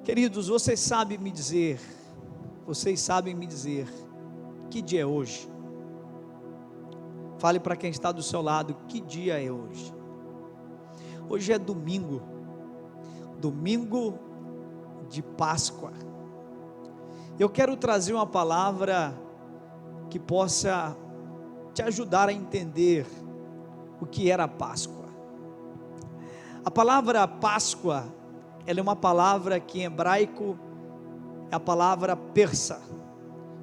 Queridos, vocês sabem me dizer que dia é hoje? Fale para quem está do seu lado, que dia é hoje? Hoje é domingo de Páscoa. Eu quero trazer uma palavra que possa te ajudar a entender o que era a Páscoa. A palavra Páscoa, ela é uma palavra que em hebraico é a palavra persa,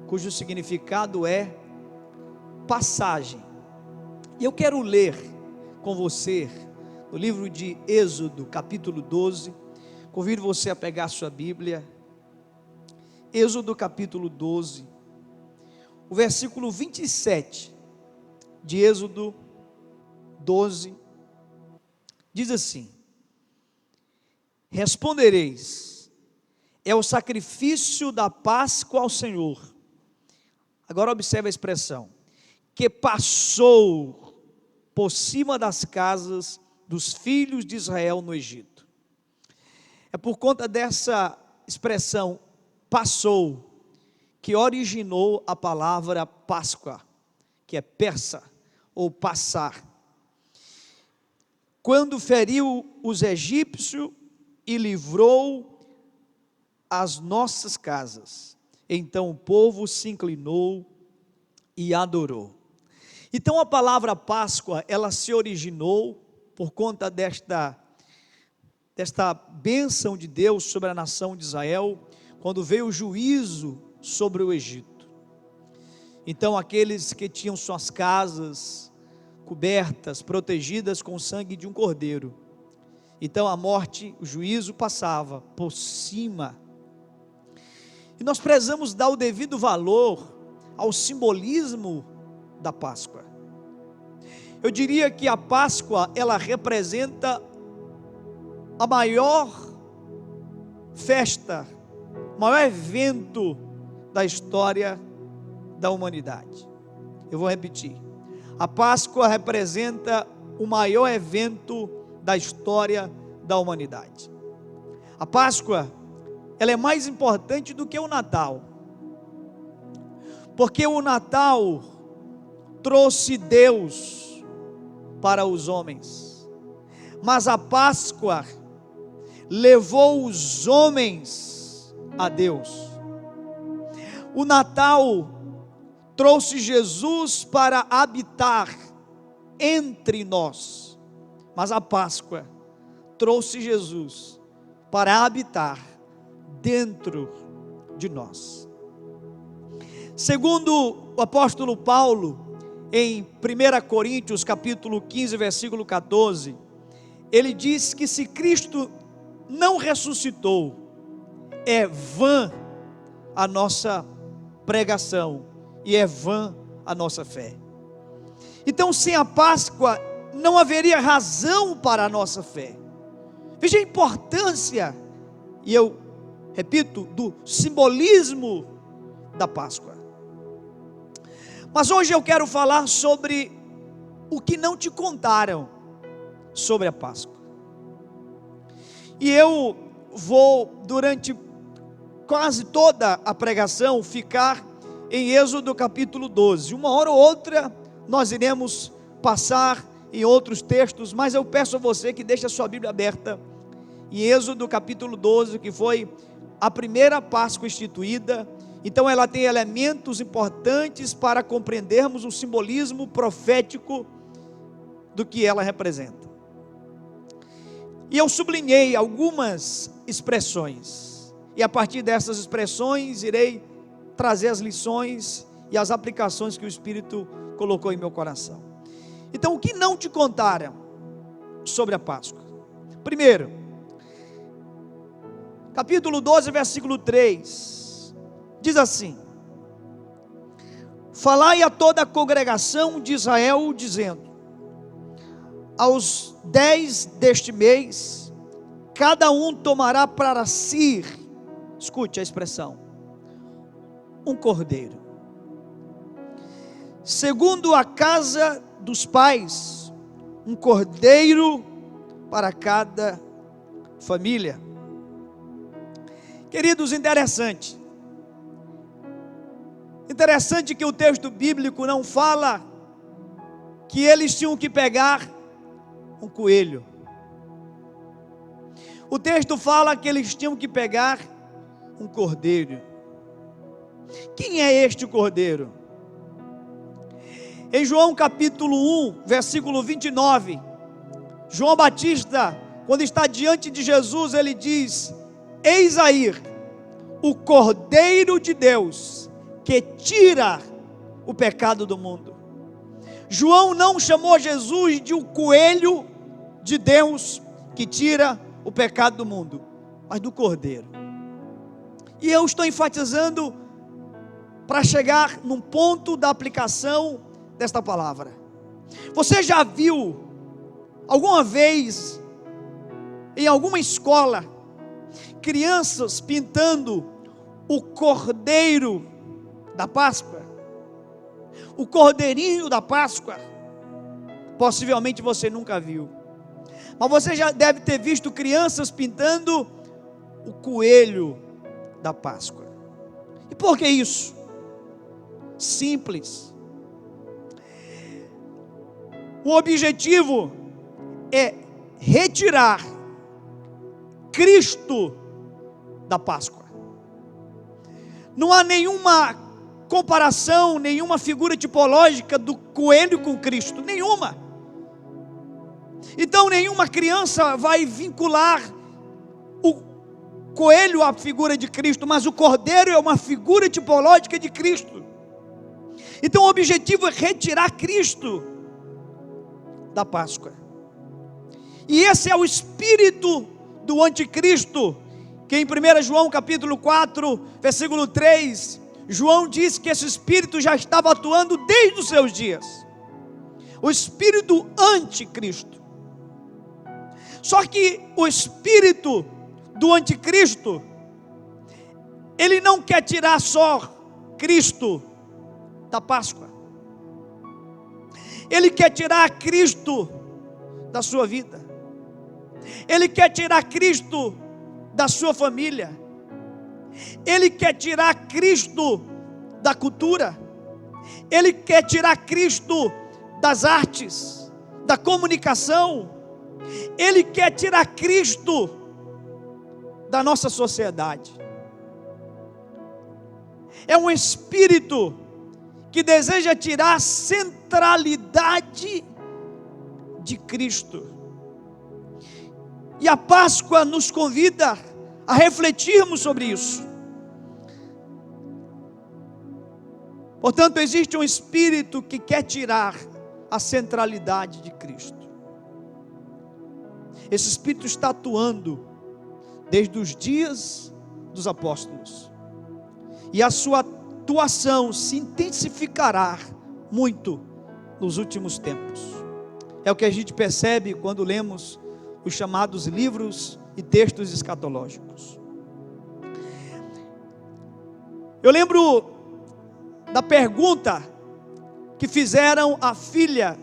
cujo significado é passagem. E eu quero ler com você no livro de Êxodo, capítulo 12. Convido você a pegar a sua Bíblia. Êxodo capítulo 12, o versículo 27 de Êxodo 12, diz assim: respondereis, é o sacrifício da Páscoa ao Senhor. Agora observe a expressão, que passou por cima das casas dos filhos de Israel no Egito. É por conta dessa expressão, passou, que originou a palavra Páscoa, que é persa, ou passar. Quando feriu os egípcios e livrou as nossas casas, então o povo se inclinou e adorou. Então a palavra Páscoa, ela se originou por conta desta bênção de Deus sobre a nação de Israel, quando veio o juízo sobre o Egito. Então aqueles que tinham suas casas cobertas, protegidas com o sangue de um cordeiro, então a morte, o juízo passava por cima. E nós precisamos dar o devido valor ao simbolismo da Páscoa. Eu diria que a Páscoa, ela representa a maior festa, o maior evento da história da humanidade. Eu vou repetir, a Páscoa representa o maior evento da história da humanidade. A Páscoa, ela é mais importante do que o Natal, porque o Natal trouxe Deus para os homens, mas a Páscoa levou os homens a Deus. O Natal trouxe Jesus para habitar entre nós, mas a Páscoa trouxe Jesus para habitar dentro de nós. Segundo o apóstolo Paulo, em 1 Coríntios capítulo 15, versículo 14, ele diz que se Cristo não ressuscitou, é vã a nossa pregação e é vã a nossa fé. Então, sem a Páscoa não haveria razão para a nossa fé. Veja a importância, e eu repito, do simbolismo da Páscoa. Mas hoje eu quero falar sobre o que não te contaram sobre a Páscoa. E eu vou, durante quase toda a pregação, ficar em Êxodo capítulo 12. Uma hora ou outra nós iremos passar em outros textos, mas eu peço a você que deixe a sua Bíblia aberta em Êxodo capítulo 12, que foi a primeira Páscoa instituída. Então ela tem elementos importantes para compreendermos o simbolismo profético do que ela representa. E eu sublinhei algumas expressões, e a partir dessas expressões irei trazer as lições e as aplicações que o Espírito colocou em meu coração. Então, o que não te contaram sobre a Páscoa? Primeiro, capítulo 12, versículo 3, diz assim: falai a toda a congregação de Israel, dizendo: aos 10 deste mês, cada um tomará para si, escute a expressão, um cordeiro, segundo a casa dos pais, um cordeiro para cada família. Queridos, interessante que o texto bíblico não fala que eles tinham que pegar um coelho. O texto fala que eles tinham que pegar um cordeiro. Quem é este cordeiro? Em João capítulo 1, versículo 29, João Batista, quando está diante de Jesus, ele diz: eis aí o Cordeiro de Deus, que tira o pecado do mundo. João não chamou Jesus de o coelho de Deus, que tira o pecado do mundo, mas do Cordeiro. E eu estou enfatizando para chegar num ponto da aplicação desta palavra. Você já viu alguma vez em alguma escola crianças pintando o cordeiro da Páscoa? O cordeirinho da Páscoa? Possivelmente você nunca viu, mas você já deve ter visto crianças pintando o coelho da Páscoa. E por que isso? Simples. O objetivo é retirar Cristo da Páscoa. Não há nenhuma comparação, nenhuma figura tipológica do coelho com Cristo, nenhuma. Então nenhuma criança vai vincular o coelho à figura de Cristo, mas o cordeiro é uma figura tipológica de Cristo. Então o objetivo é retirar Cristo da Páscoa. E esse é o espírito do anticristo, que em 1 João capítulo 4, versículo 3, João diz que esse espírito já estava atuando desde os seus dias. O espírito anticristo. Só que o espírito do anticristo, ele não quer tirar só Cristo da Páscoa. Ele quer tirar Cristo da sua vida. Ele quer tirar Cristo da sua família. Ele quer tirar Cristo da cultura. Ele quer tirar Cristo das artes, da comunicação. Ele quer tirar Cristo da nossa sociedade. É um espírito que deseja tirar a centralidade de Cristo. E a Páscoa nos convida a refletirmos sobre isso. Portanto, existe um espírito que quer tirar a centralidade de Cristo. Esse espírito está atuando desde os dias dos apóstolos. E a sua atuação se intensificará muito nos últimos tempos. É o que a gente percebe quando lemos os chamados livros e textos escatológicos. Eu lembro da pergunta que fizeram à filha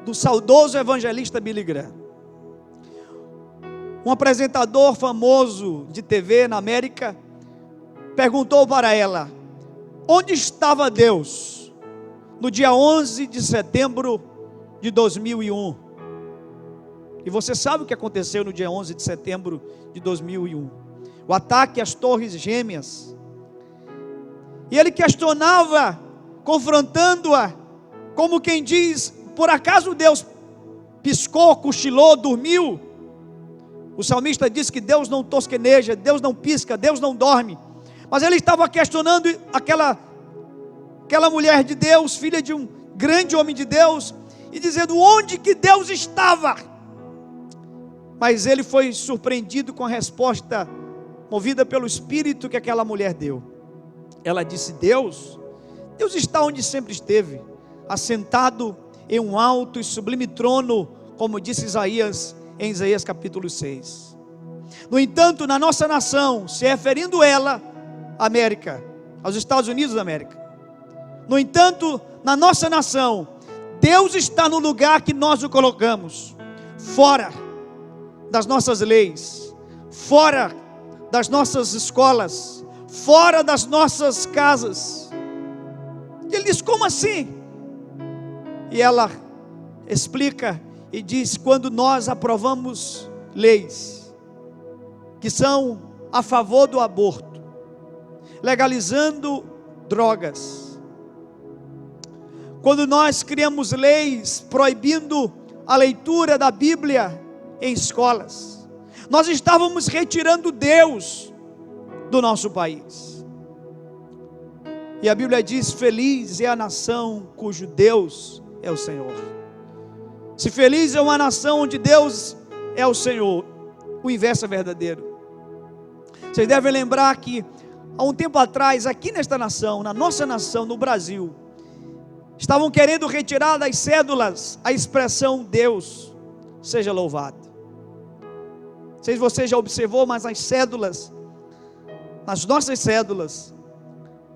do saudoso evangelista Billy Graham. Um apresentador famoso de TV na América perguntou para ela: onde estava Deus no dia 11 de setembro de 2001? E você sabe o que aconteceu no dia 11 de setembro de 2001. O ataque às Torres Gêmeas. E ele questionava, confrontando-a, como quem diz: por acaso Deus piscou, cochilou, dormiu? O salmista diz que Deus não tosqueneja, Deus não pisca, Deus não dorme. Mas ele estava questionando aquela mulher de Deus, filha de um grande homem de Deus, e dizendo onde que Deus estava. Mas ele foi surpreendido com a resposta movida pelo Espírito que aquela mulher deu. Ela disse: Deus está onde sempre esteve, assentado em um alto e sublime trono, como disse Isaías, em Isaías capítulo 6. No entanto, na nossa nação, se referindo ela à América, aos Estados Unidos da América, no entanto, na nossa nação, Deus está no lugar que nós o colocamos, fora das nossas leis, fora das nossas escolas, fora das nossas casas. E ele diz: como assim? E ela explica e diz: quando nós aprovamos leis que são a favor do aborto, legalizando drogas, quando nós criamos leis proibindo a leitura da Bíblia em escolas, nós estávamos retirando Deus do nosso país. E a Bíblia diz: feliz é a nação cujo Deus é o Senhor. Se feliz é uma nação onde Deus é o Senhor, o inverso é verdadeiro. Vocês devem lembrar que há um tempo atrás, aqui nesta nação, na nossa nação, no Brasil, estavam querendo retirar das cédulas a expressão Deus seja louvado. Não sei se você já observou, mas as cédulas, nas nossas cédulas,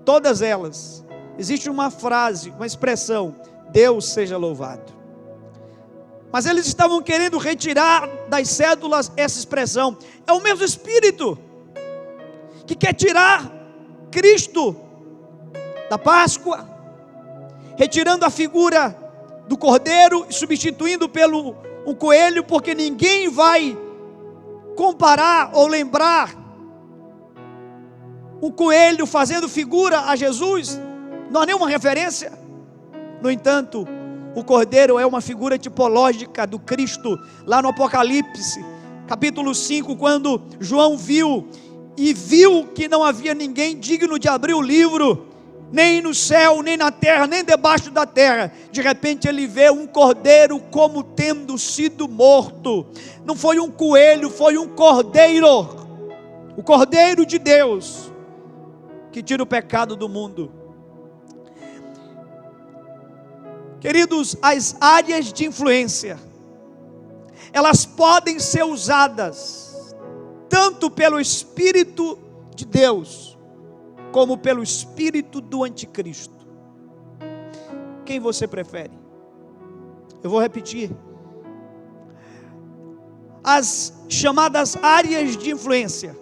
todas elas, existe uma frase, uma expressão: Deus seja louvado. Mas eles estavam querendo retirar das cédulas essa expressão. É o mesmo Espírito que quer tirar Cristo da Páscoa, retirando a figura do cordeiro e substituindo pelo um coelho, porque ninguém vai comparar ou lembrar o coelho fazendo figura a Jesus, não há nenhuma referência. No entanto, o cordeiro é uma figura tipológica do Cristo. Lá no Apocalipse, capítulo 5, quando João viu que não havia ninguém digno de abrir o livro, nem no céu, nem na terra, nem debaixo da terra, de repente ele vê um cordeiro como tendo sido morto. Não foi um coelho, foi um cordeiro, o cordeiro de Deus, que tira o pecado do mundo. Queridos, as áreas de influência, elas podem ser usadas tanto pelo Espírito de Deus, como pelo espírito do anticristo. Quem você prefere? Eu vou repetir. As chamadas áreas de influência,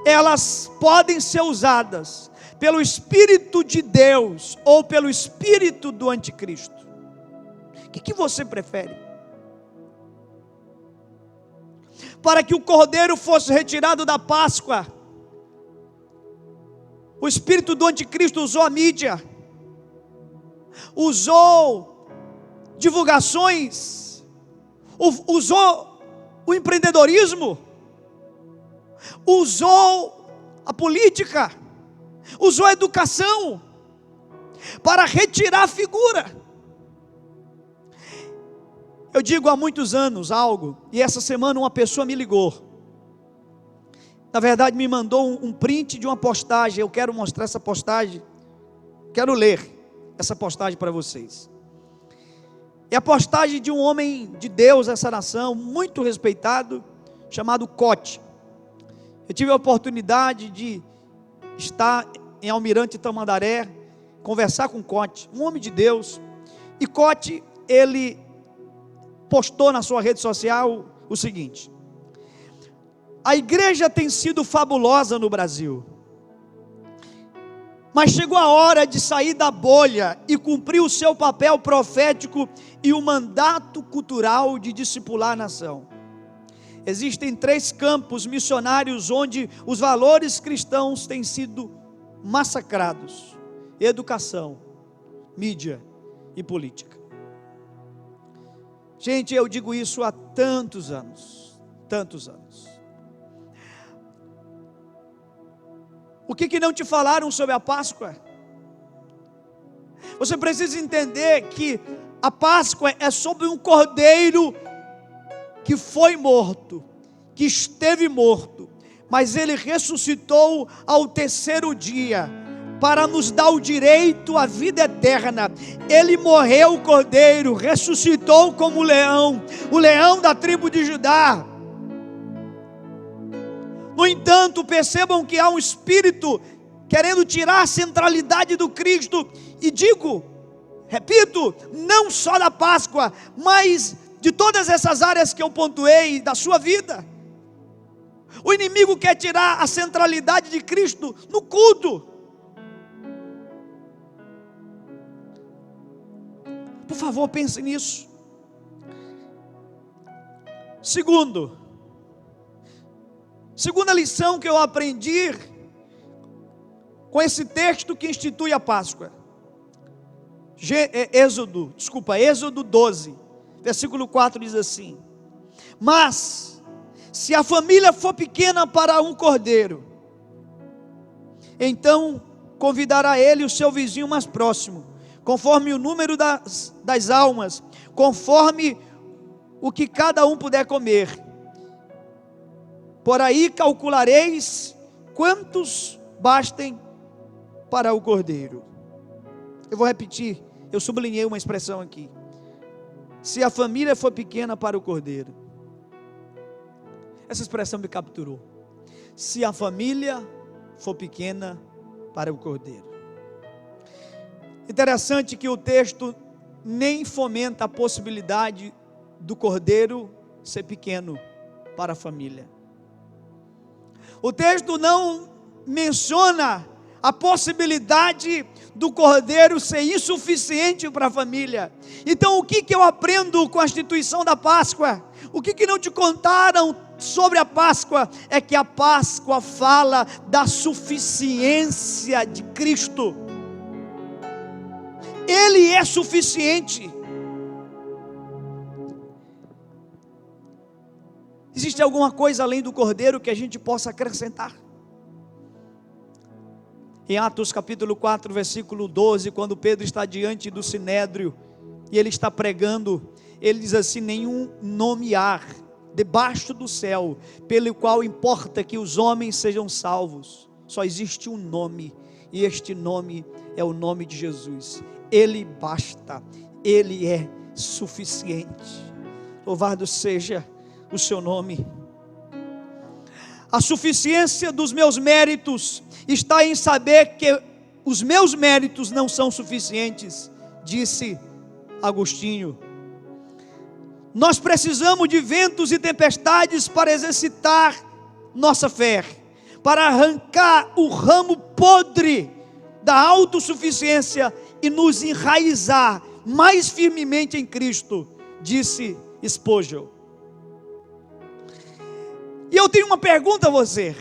elas podem ser usadas pelo Espírito de Deus ou pelo espírito do anticristo. O que você prefere? Para que o cordeiro fosse retirado da Páscoa, o espírito do anticristo usou a mídia, usou divulgações, usou o empreendedorismo, usou a política, usou a educação para retirar a figura. Eu digo há muitos anos algo, e essa semana uma pessoa me ligou. Na verdade me mandou um print de uma postagem. Eu quero mostrar essa postagem, quero ler essa postagem para vocês. É a postagem de um homem de Deus dessa nação, muito respeitado, chamado Cote. Eu tive a oportunidade de estar em Almirante Tamandaré, conversar com Cote, um homem de Deus. E Cote, ele postou na sua rede social o seguinte: a igreja tem sido fabulosa no Brasil, mas chegou a hora de sair da bolha e cumprir o seu papel profético e o mandato cultural de discipular a nação. Existem 3 campos missionários onde os valores cristãos têm sido massacrados: educação, mídia e política. Gente, eu digo isso há tantos anos. O que não te falaram sobre a Páscoa? Você precisa entender que a Páscoa é sobre um cordeiro que foi morto, que esteve morto, mas ele ressuscitou ao 3º dia, para nos dar o direito à vida eterna. Ele morreu, o cordeiro, ressuscitou como o leão da tribo de Judá. No entanto, percebam que há um espírito querendo tirar a centralidade do Cristo, e repito, não só da Páscoa, mas de todas essas áreas que eu pontuei da sua vida. O inimigo quer tirar a centralidade de Cristo no culto. Por favor, pense nisso. Segunda lição que eu aprendi com esse texto que institui a Páscoa. Êxodo 12, versículo 4 diz assim: mas, se a família for pequena para um cordeiro, então convidará ele o seu vizinho mais próximo, conforme o número das almas, conforme o que cada um puder comer. Por aí calculareis quantos bastem para o cordeiro. Eu vou repetir, eu sublinhei uma expressão aqui. Se a família for pequena para o cordeiro. Essa expressão me capturou. Se a família for pequena para o cordeiro. Interessante que o texto nem fomenta a possibilidade do cordeiro ser pequeno para a família. O texto não menciona a possibilidade do cordeiro ser insuficiente para a família. Então o que eu aprendo com a instituição da Páscoa? O que não te contaram sobre a Páscoa? É que a Páscoa fala da suficiência de Cristo. Ele é suficiente. Existe alguma coisa além do cordeiro que a gente possa acrescentar? Em Atos capítulo 4, versículo 12, quando Pedro está diante do Sinédrio e ele está pregando, ele diz assim: nenhum nome há debaixo do céu pelo qual importa que os homens sejam salvos. Só existe um nome, e este nome é o nome de Jesus. Ele basta, Ele é suficiente. Louvado seja o seu nome. A suficiência dos meus méritos está em saber que os meus méritos não são suficientes, disse Agostinho. Nós precisamos de ventos e tempestades para exercitar nossa fé, para arrancar o ramo podre da autossuficiência e nos enraizar mais firmemente em Cristo, disse Spurgeon. E eu tenho uma pergunta a você.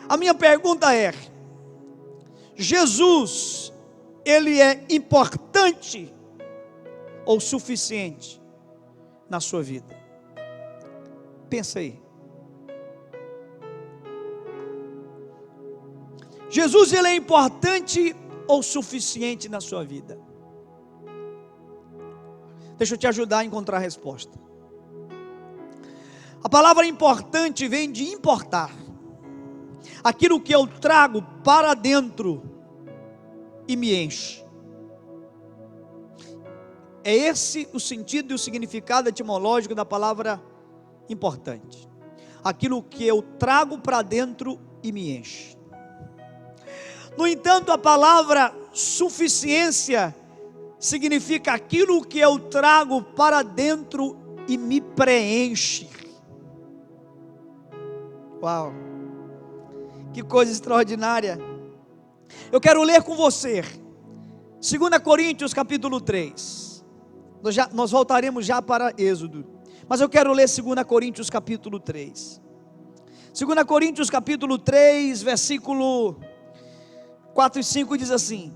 A minha pergunta é: Jesus, ele é importante ou suficiente na sua vida? Pensa aí. Jesus, ele é importante ou suficiente na sua vida? Deixa eu te ajudar a encontrar a resposta. A palavra importante vem de importar. Aquilo que eu trago para dentro e me enche. É esse o sentido e o significado etimológico da palavra importante. Aquilo que eu trago para dentro e me enche. No entanto, a palavra suficiência significa aquilo que eu trago para dentro e me preenche. Uau! Que coisa extraordinária. Eu quero ler com você 2 Coríntios capítulo 3. Nós voltaremos já para Êxodo, mas eu quero ler 2 Coríntios capítulo 3. 2 Coríntios capítulo 3, versículo 4 e 5 diz assim: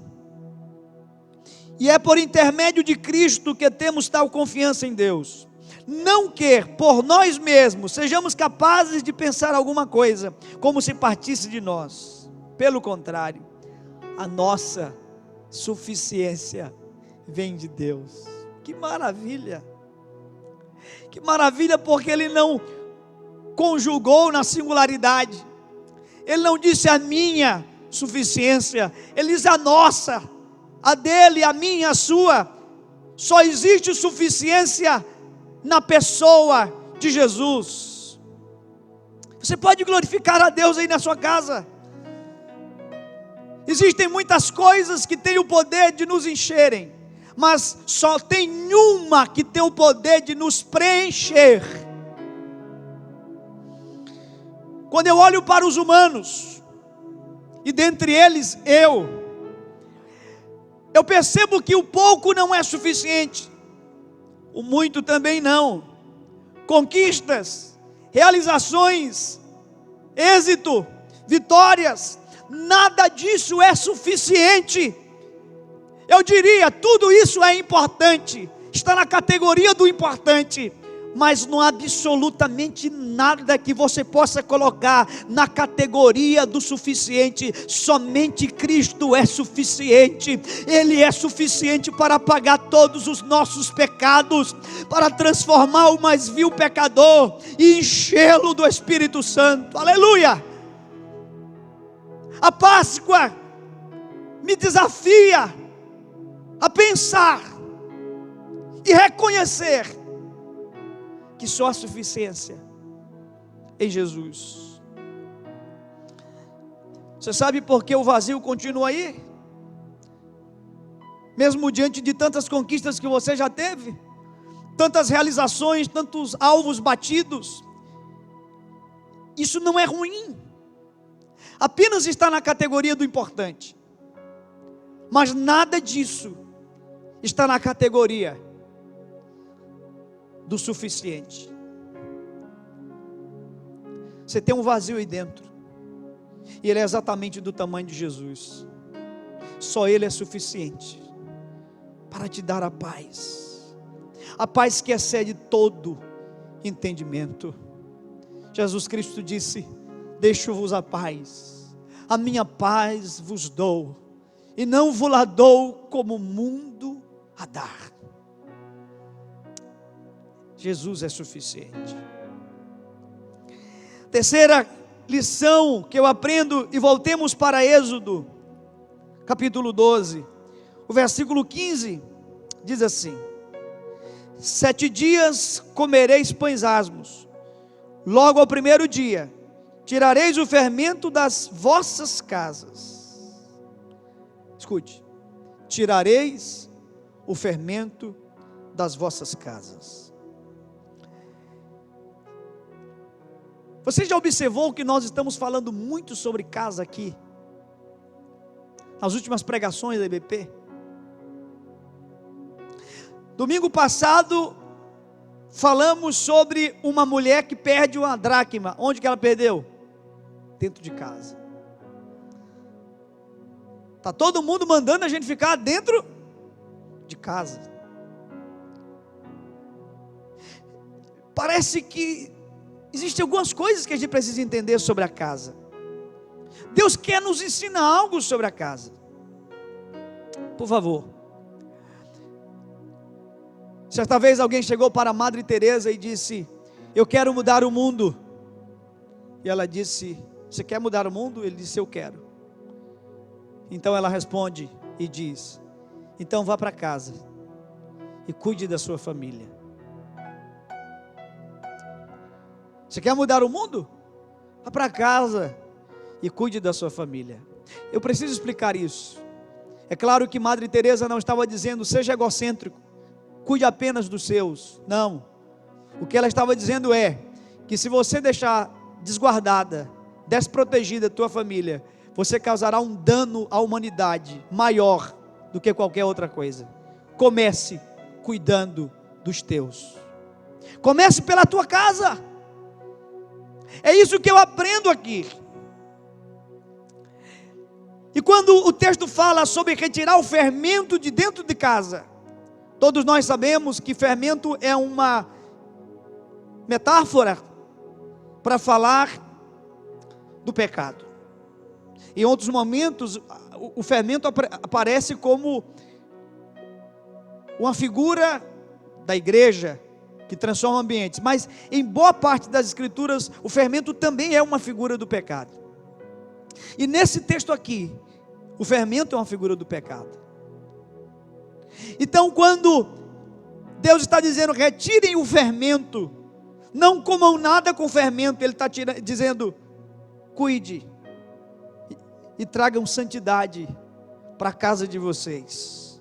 e é por intermédio de Cristo que temos tal confiança em Deus, não que por nós mesmos sejamos capazes de pensar alguma coisa como se partisse de nós. Pelo contrário, a nossa suficiência vem de Deus. Que maravilha! Que maravilha, porque Ele não conjugou na singularidade. Ele não disse a minha suficiência, Ele diz a nossa, a dele, a minha, a sua. Só existe suficiência na pessoa de Jesus. Você pode glorificar a Deus aí na sua casa. Existem muitas coisas que têm o poder de nos encherem, mas só tem uma que tem o poder de nos preencher. Quando eu olho para os humanos, e dentre eles eu percebo que o pouco não é suficiente, o muito também não. Conquistas, realizações, êxito, vitórias, nada disso é suficiente. Eu diria, tudo isso é importante, está na categoria do importante, mas não há absolutamente nada que você possa colocar na categoria do suficiente. Somente Cristo é suficiente. Ele é suficiente para pagar todos os nossos pecados, para transformar o mais vil pecador e enchê-lo do Espírito Santo. Aleluia! A Páscoa me desafia a pensar e reconhecer que só há suficiência em Jesus. Você sabe por que o vazio continua aí? Mesmo diante de tantas conquistas que você já teve, tantas realizações, tantos alvos batidos, isso não é ruim, apenas está na categoria do importante, mas nada disso está na categoria do suficiente. Você tem um vazio aí dentro, e ele é exatamente do tamanho de Jesus. Só Ele é suficiente para te dar a paz que excede todo entendimento. Jesus Cristo disse: deixo-vos a paz, a minha paz vos dou, e não vos la dou como o mundo a dar. Jesus é suficiente. Terceira lição que eu aprendo, e voltemos para Êxodo, capítulo 12, o versículo 15, diz assim: 7 dias comereis pães asmos, logo ao primeiro dia, tirareis o fermento das vossas casas. Escute, tirareis o fermento das vossas casas. Você já observou que nós estamos falando muito sobre casa aqui? Nas últimas pregações da IBP. Domingo passado, falamos sobre uma mulher que perde uma dracma. Onde que ela perdeu? Dentro de casa. Está todo mundo mandando a gente ficar dentro de casa. Parece que existem algumas coisas que a gente precisa entender sobre a casa. Deus quer nos ensinar algo sobre a casa. Por favor. Certa vez alguém chegou para a Madre Teresa e disse: eu quero mudar o mundo. E ela disse: você quer mudar o mundo? Ele disse: eu quero. Então ela responde e diz: então vá para casa e cuide da sua família. Você quer mudar o mundo? Vá para casa e cuide da sua família. Eu preciso explicar isso. É claro que Madre Teresa não estava dizendo: seja egocêntrico, cuide apenas dos seus. Não. O que ela estava dizendo é que se você deixar desguardada, desprotegida a tua família, você causará um dano à humanidade maior do que qualquer outra coisa. Comece cuidando dos teus. Comece pela tua casa. É isso que eu aprendo aqui. E quando o texto fala sobre retirar o fermento de dentro de casa, todos nós sabemos que fermento é uma metáfora para falar do pecado. Em outros momentos, o fermento aparece como uma figura da igreja que transforma ambientes, mas em boa parte das escrituras, o fermento também é uma figura do pecado. E nesse texto aqui, o fermento é uma figura do pecado. Então, quando Deus está dizendo: retirem o fermento, não comam nada com fermento, Ele está dizendo: cuide e tragam santidade para a casa de vocês.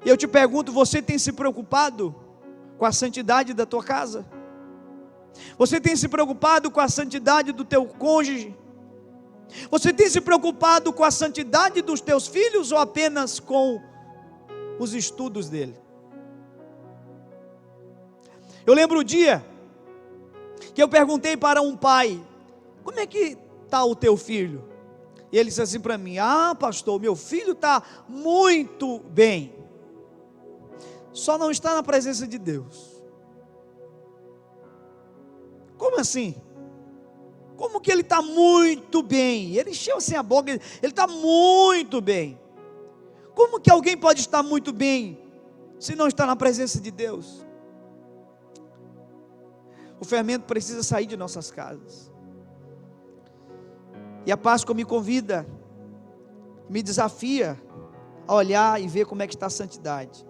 E eu te pergunto: você tem se preocupado com a santidade da tua casa? Você tem se preocupado com a santidade do teu cônjuge? Você tem se preocupado com a santidade dos teus filhos ou apenas com os estudos dele? Eu lembro o dia que eu perguntei para um pai: como é que está o teu filho? E ele disse assim para mim: pastor, meu filho está muito bem, só não está na presença de Deus. Como assim? Como que ele está muito bem? Ele encheu assim a boca, ele está muito bem. Como que alguém pode estar muito bem se não está na presença de Deus? O fermento precisa sair de nossas casas. E a Páscoa me convida, me desafia a olhar e ver como é que está a santidade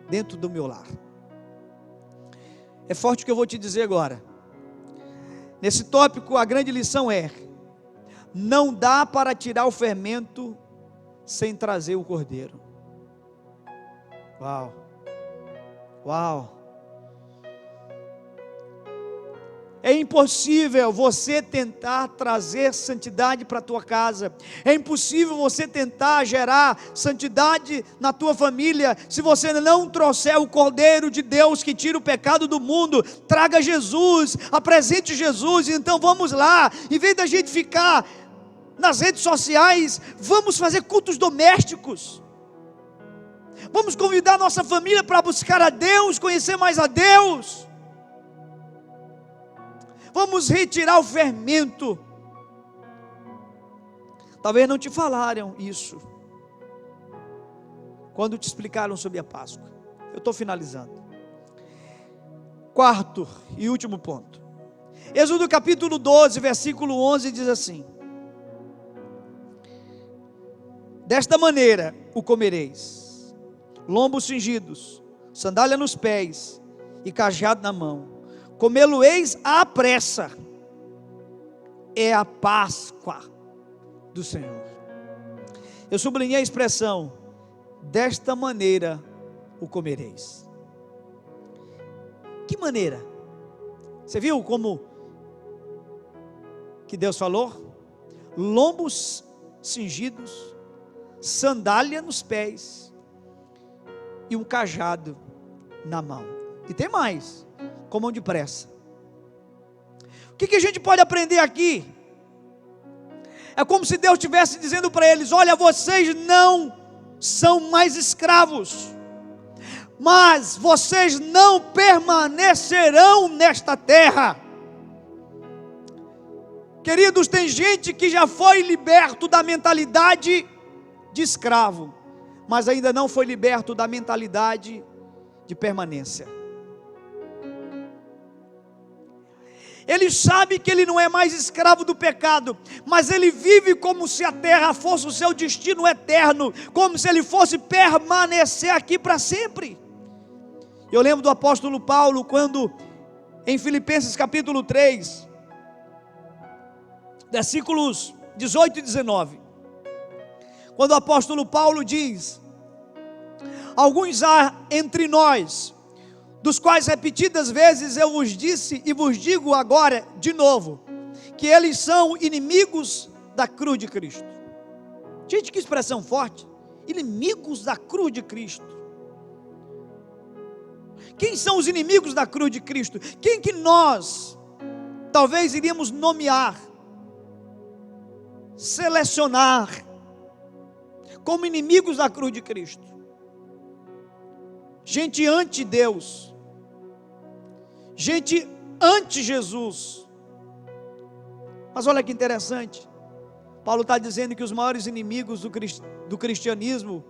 dentro do meu lar. É forte o que eu vou te dizer agora. Nesse tópico, a grande lição é: não dá para tirar o fermento sem trazer o cordeiro. Uau, uau. É impossível você tentar trazer santidade para a tua casa. É impossível você tentar gerar santidade na tua família se você não trouxer o Cordeiro de Deus que tira o pecado do mundo. Traga Jesus, apresente Jesus. Então vamos lá, em vez da gente ficar nas redes sociais, vamos fazer cultos domésticos. Vamos convidar nossa família para buscar a Deus, conhecer mais a Deus. Vamos retirar o fermento. Talvez não te falaram isso quando te explicaram sobre a Páscoa. Eu estou finalizando. Quarto e último ponto. Êxodo capítulo 12, versículo 11 diz assim: desta maneira o comereis: lombos cingidos, sandália nos pés e cajado na mão. Comê-lo-eis à pressa, é a Páscoa do Senhor. Eu sublinhei a expressão: desta maneira o comereis. Que maneira? Você viu como que Deus falou? Lombos cingidos, sandália nos pés e um cajado na mão. E tem mais: comam depressa. O que a gente pode aprender aqui? É como se Deus estivesse dizendo para eles: olha, vocês não são mais escravos, mas vocês não permanecerão nesta terra. Queridos, tem gente que já foi liberto da mentalidade de escravo, mas ainda não foi liberto da mentalidade de permanência. Ele sabe que ele não é mais escravo do pecado, mas ele vive como se a terra fosse o seu destino eterno, como se ele fosse permanecer aqui para sempre. Eu lembro do apóstolo Paulo, quando em Filipenses capítulo 3, versículos 18 e 19, quando o apóstolo Paulo diz: alguns há entre nós, dos quais repetidas vezes eu vos disse e vos digo agora de novo, que eles são inimigos da cruz de Cristo. Gente, que expressão forte! Inimigos da cruz de Cristo. Quem são os inimigos da cruz de Cristo? Quem que nós talvez iríamos nomear, selecionar como inimigos da cruz de Cristo? Gente anti-Deus, gente anti-Jesus. Mas olha que interessante, Paulo está dizendo que os maiores inimigos do cristianismo,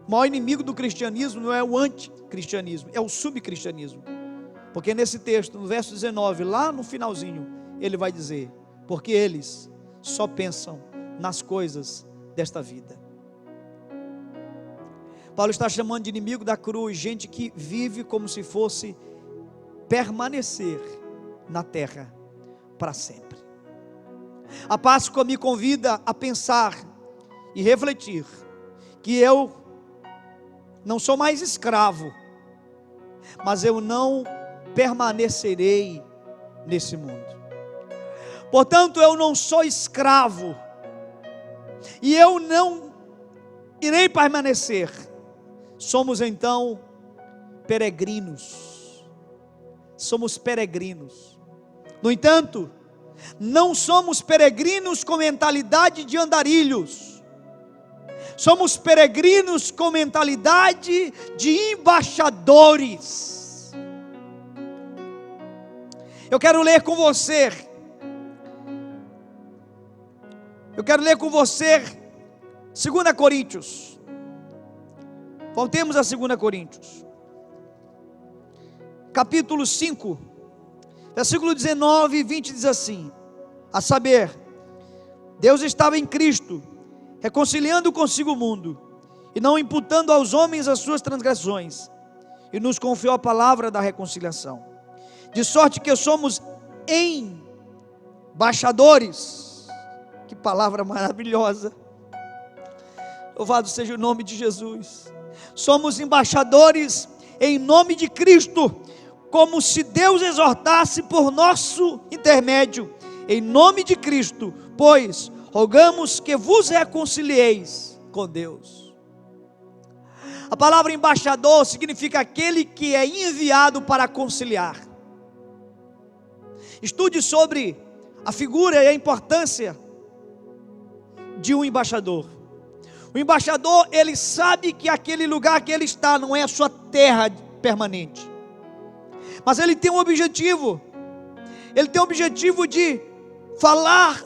o maior inimigo do cristianismo não é o anticristianismo, é o subcristianismo. Porque nesse texto, no verso 19, lá no finalzinho, ele vai dizer: porque eles só pensam nas coisas desta vida. Paulo está chamando de inimigo da cruz gente que vive como se fosse permanecer na terra para sempre. A Páscoa me convida a pensar e refletir que eu não sou mais escravo, mas eu não permanecerei nesse mundo. Portanto, eu não sou escravo, e eu não irei permanecer. Somos então peregrinos. Somos peregrinos. No entanto, não somos peregrinos com mentalidade de andarilhos. Somos peregrinos com mentalidade de embaixadores. Eu quero ler com você 2 Coríntios. Voltemos a 2 Coríntios, capítulo 5, versículo 19 e 20 diz assim: a saber, Deus estava em Cristo, reconciliando consigo o mundo, e não imputando aos homens as suas transgressões, e nos confiou a palavra da reconciliação, de sorte que somos embaixadores. Que palavra maravilhosa! Louvado seja o nome de Jesus. Somos embaixadores em nome de Cristo, como se Deus exortasse por nosso intermédio, em nome de Cristo, pois rogamos que vos reconcilieis com Deus. A palavra embaixador significa aquele que é enviado para conciliar. Estude sobre a figura e a importância de um embaixador. O embaixador, ele sabe que aquele lugar que ele está não é a sua terra permanente, mas ele tem um objetivo. Ele tem o objetivo de falar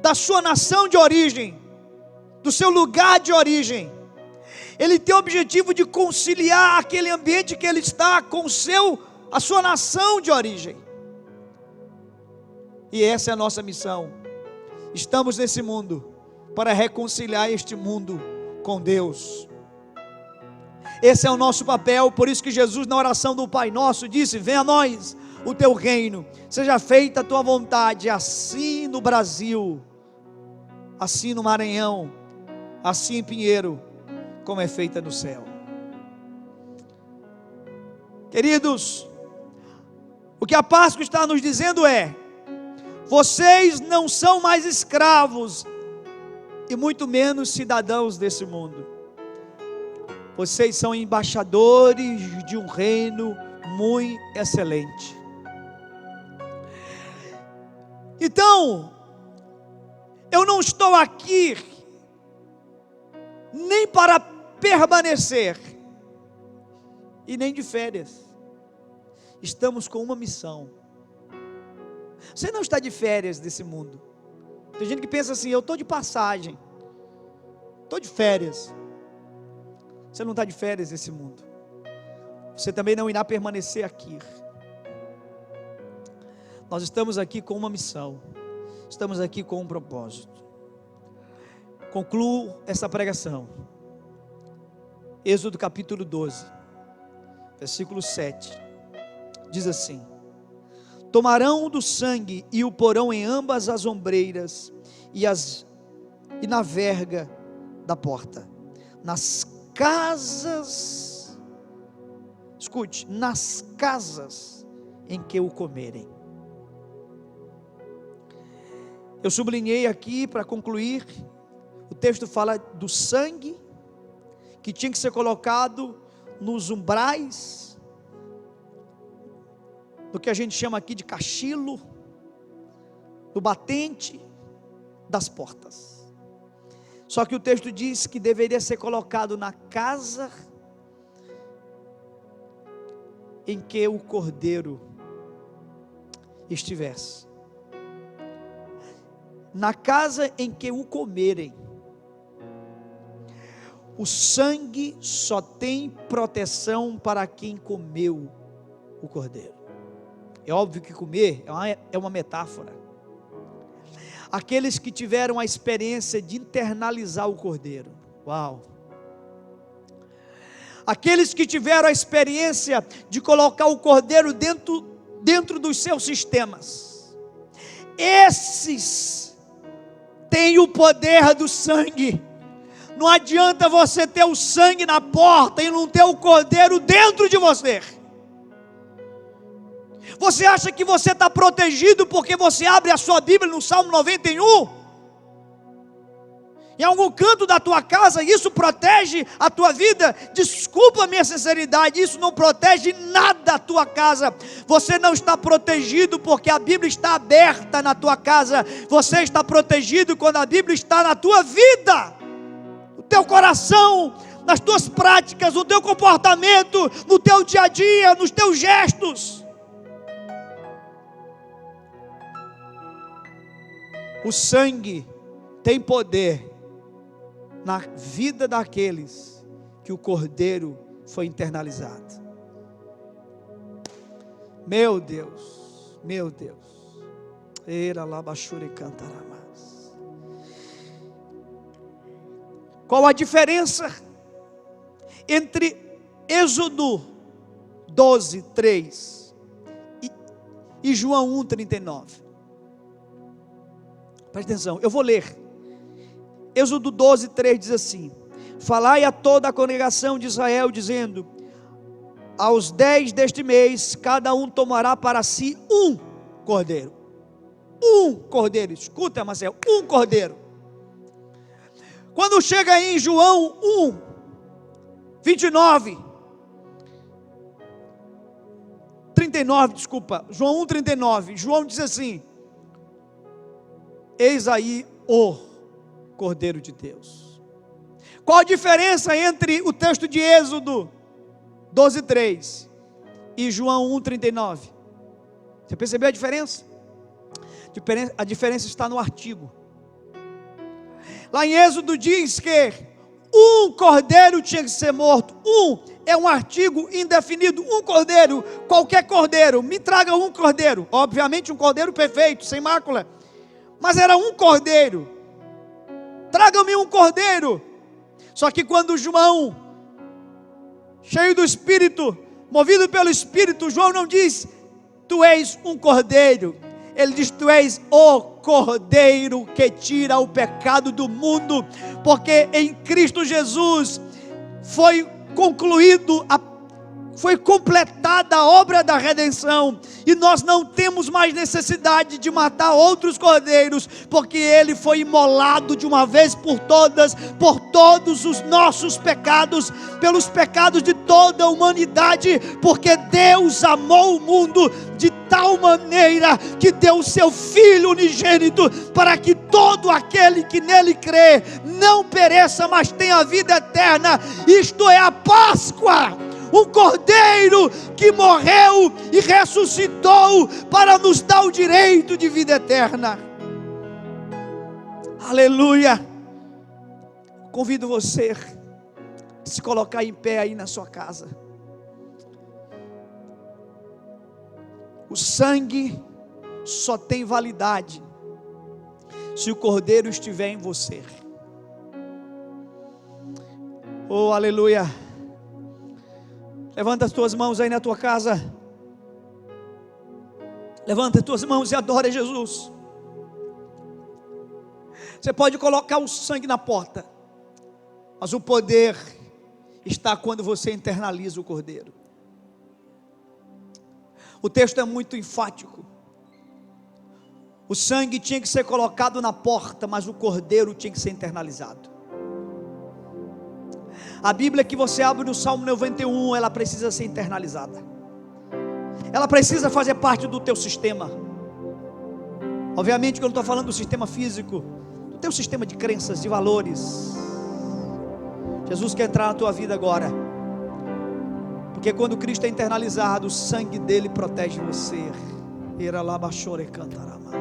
da sua nação de origem, do seu lugar de origem. Ele tem o objetivo de conciliar aquele ambiente que ele está com a sua nação de origem. E essa é a nossa missão. Estamos nesse mundo para reconciliar este mundo com Deus. Esse é o nosso papel. Por isso que Jesus, na oração do Pai Nosso, disse: venha a nós o teu reino, seja feita a tua vontade, assim no Brasil, assim no Maranhão, assim em Pinheiro, como é feita no céu. Queridos, o que a Páscoa está nos dizendo é: vocês não são mais escravos, e muito menos cidadãos desse mundo. Vocês são embaixadores de um reino muito excelente. Então, eu não estou aqui nem para permanecer e nem de férias. Estamos com uma missão. Você não está de férias desse mundo. Tem gente que pensa assim: eu estou de passagem, estou de férias. Você não está de férias desse mundo. Você também não irá permanecer aqui. Nós estamos aqui com uma missão. Estamos aqui com um propósito. Concluo essa pregação. Êxodo capítulo 12, versículo 7. Diz assim: tomarão do sangue e o porão em ambas as ombreiras e na verga da porta, nas casas, escute, nas casas em que o comerem. Eu sublinhei aqui para concluir, o texto fala do sangue que tinha que ser colocado nos umbrais, do que a gente chama aqui de cachilo, do batente das portas. Só que o texto diz que deveria ser colocado na casa em que o cordeiro estivesse, na casa em que o comerem. O sangue só tem proteção para quem comeu o cordeiro. É óbvio que comer é uma metáfora. Aqueles que tiveram a experiência de internalizar o cordeiro. Uau! Aqueles que tiveram a experiência de colocar o cordeiro dentro dos seus sistemas. Esses têm o poder do sangue. Não adianta você ter o sangue na porta e não ter o cordeiro dentro de você. Você acha que você está protegido porque você abre a sua Bíblia no Salmo 91? Em algum canto da tua casa, isso protege a tua vida? Desculpa a minha sinceridade, isso não protege nada a tua casa. Você não está protegido porque a Bíblia está aberta na tua casa. Você está protegido quando a Bíblia está na tua vida, no teu coração, nas tuas práticas, no teu comportamento, no teu dia a dia, nos teus gestos. O sangue tem poder na vida daqueles que o Cordeiro foi internalizado. Meu Deus, meu Deus. Qual a diferença entre Êxodo 12:3 e João 1:39? Presta atenção, eu vou ler. Êxodo 12:3 diz assim: falai a toda a congregação de Israel, dizendo: aos 10 deste mês, cada um tomará para si um cordeiro. Um cordeiro, escuta, Marcel, um cordeiro. Quando chega em João 39, João 1:39, João diz assim: eis aí o Cordeiro de Deus. Qual a diferença entre o texto de Êxodo 12:3 e João 1:39? Você percebeu a diferença? A diferença está no artigo. Lá em Êxodo diz que um cordeiro tinha que ser morto. Um é um artigo indefinido. Um cordeiro, qualquer cordeiro. Me traga um cordeiro. Obviamente um cordeiro perfeito, sem mácula. Mas era um cordeiro. Traga-me um cordeiro. Só que quando João, cheio do Espírito, movido pelo Espírito, João não diz: tu és um cordeiro. Ele diz: tu és o Cordeiro que tira o pecado do mundo. Porque em Cristo Jesus foi completada a obra da redenção, e nós não temos mais necessidade de matar outros cordeiros, porque ele foi imolado de uma vez por todas, por todos os nossos pecados, pelos pecados de toda a humanidade, porque Deus amou o mundo de tal maneira que deu o seu Filho unigênito, para que todo aquele que nele crê não pereça, mas tenha vida eterna. Isto é a Páscoa. Um cordeiro que morreu e ressuscitou para nos dar o direito de vida eterna. Aleluia. Convido você a se colocar em pé aí na sua casa. O sangue só tem validade se o cordeiro estiver em você. Oh, aleluia. Levanta as tuas mãos aí na tua casa. Levanta as tuas mãos e adora Jesus. Você pode colocar o sangue na porta, mas o poder está quando você internaliza o cordeiro. O texto é muito enfático. O sangue tinha que ser colocado na porta, mas o cordeiro tinha que ser internalizado. A Bíblia que você abre no Salmo 91, ela precisa ser internalizada. Ela precisa fazer parte do teu sistema. Obviamente que eu não estou falando do sistema físico, do teu sistema de crenças, de valores. Jesus quer entrar na tua vida agora. Porque quando Cristo é internalizado, o sangue dele protege você.